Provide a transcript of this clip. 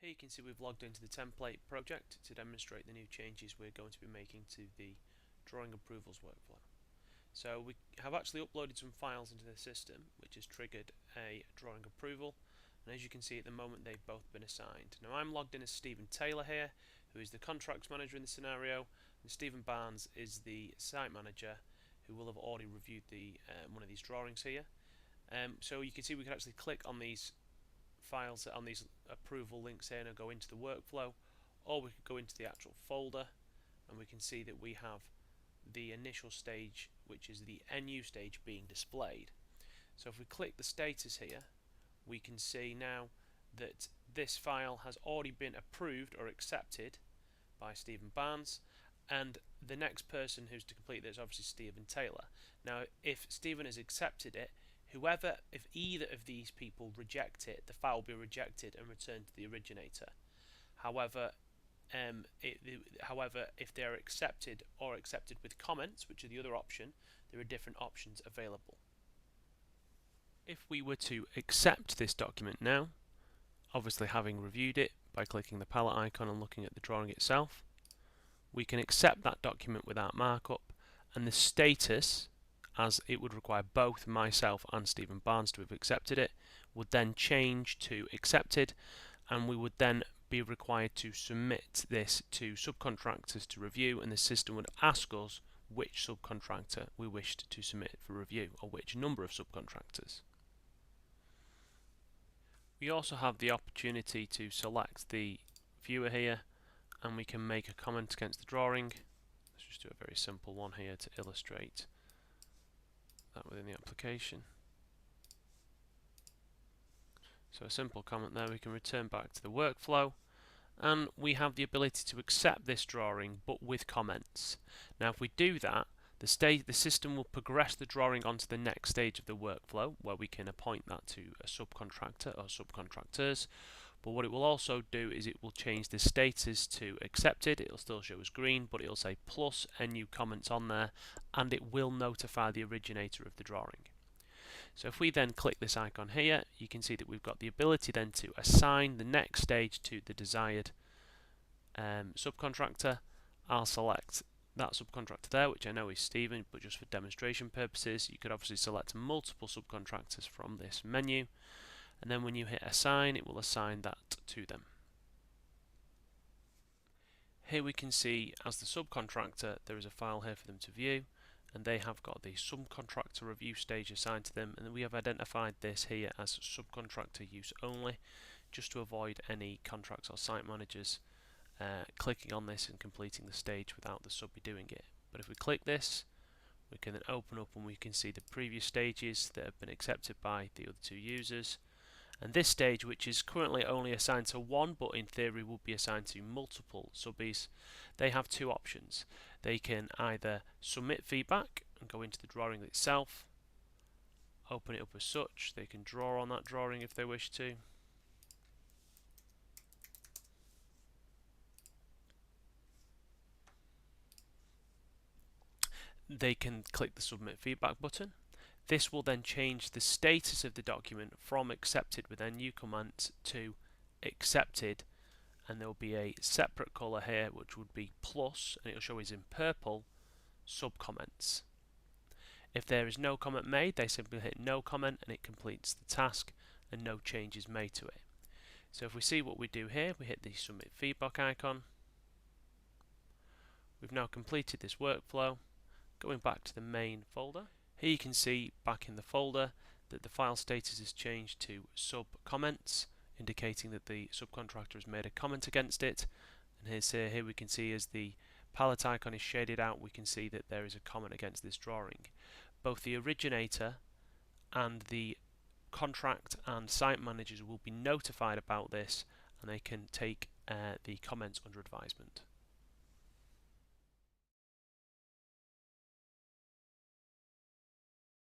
Here you can see we've logged into the template project to demonstrate the new changes we're going to be making to the drawing approvals workflow. So we have actually uploaded some files into the system which has triggered a drawing approval, and as you can see at the moment they've both been assigned. Now I'm logged in as Stephen Taylor here, who is the contracts manager in the scenario, and Stephen Barnes is the site manager who will have already reviewed the one of these drawings here. So you can see we can actually click on these files on these approval links here and go into the workflow, or we could go into the actual folder and we can see that we have the initial stage, which is the NU stage, being displayed. So if we click the status here, we can see now that this file has already been approved or accepted by Stephen Barnes, and the next person who's to complete this is obviously Stephen Taylor. Now if Stephen has accepted it, if either of these people reject it, the file will be rejected and returned to the originator. However, if they are accepted or accepted with comments, which are the other option, there are different options available. If we were to accept this document now, obviously having reviewed it by clicking the palette icon and looking at the drawing itself, we can accept that document without markup, and the status, as it would require both myself and Stephen Barnes to have accepted it, would then change to accepted, and we would then be required to submit this to subcontractors to review, and the system would ask us which subcontractor we wished to submit for review, or which number of subcontractors. We also have the opportunity to select the viewer here, and we can make a comment against the drawing. Let's just do a very simple one here to illustrate that within the application. So a simple comment there, we can return back to the workflow, and we have the ability to accept this drawing but with comments. Now if we do that, the system will progress the drawing onto the next stage of the workflow, where we can appoint that to a subcontractor or subcontractors. But what it will also do is it will change the status to accepted. It will still show as green, but it will say plus NU comments on there, and it will notify the originator of the drawing. So if we then click this icon here, you can see that we've got the ability then to assign the next stage to the desired subcontractor. I'll select that subcontractor there, which I know is Stephen, but just for demonstration purposes, you could obviously select multiple subcontractors from this menu, and then when you hit assign, it will assign that to them. Here we can see, as the subcontractor, there is a file here for them to view, and they have got the subcontractor review stage assigned to them, and we have identified this here as subcontractor use only, just to avoid any contracts or site managers clicking on this and completing the stage without the sub be doing it. But if we click this, we can then open up and we can see the previous stages that have been accepted by the other two users. And this stage, which is currently only assigned to one, but in theory will be assigned to multiple subbies, they have two options. They can either submit feedback and go into the drawing itself, open it up as such, they can draw on that drawing if they wish to. They can click the submit feedback button. This will then change the status of the document from accepted with NU comments to accepted, and there will be a separate colour here which would be plus, and it will show us in purple sub comments. If there is no comment made, they simply hit no comment and it completes the task and no change is made to it. So if we see what we do here, we hit the submit feedback icon. We've now completed this workflow. Going back to the main folder, here you can see back in the folder that the file status has changed to sub comments, indicating that the subcontractor has made a comment against it. And here we can see, as the palette icon is shaded out, we can see that there is a comment against this drawing. Both the originator and the contract and site managers will be notified about this, and they can take the comments under advisement.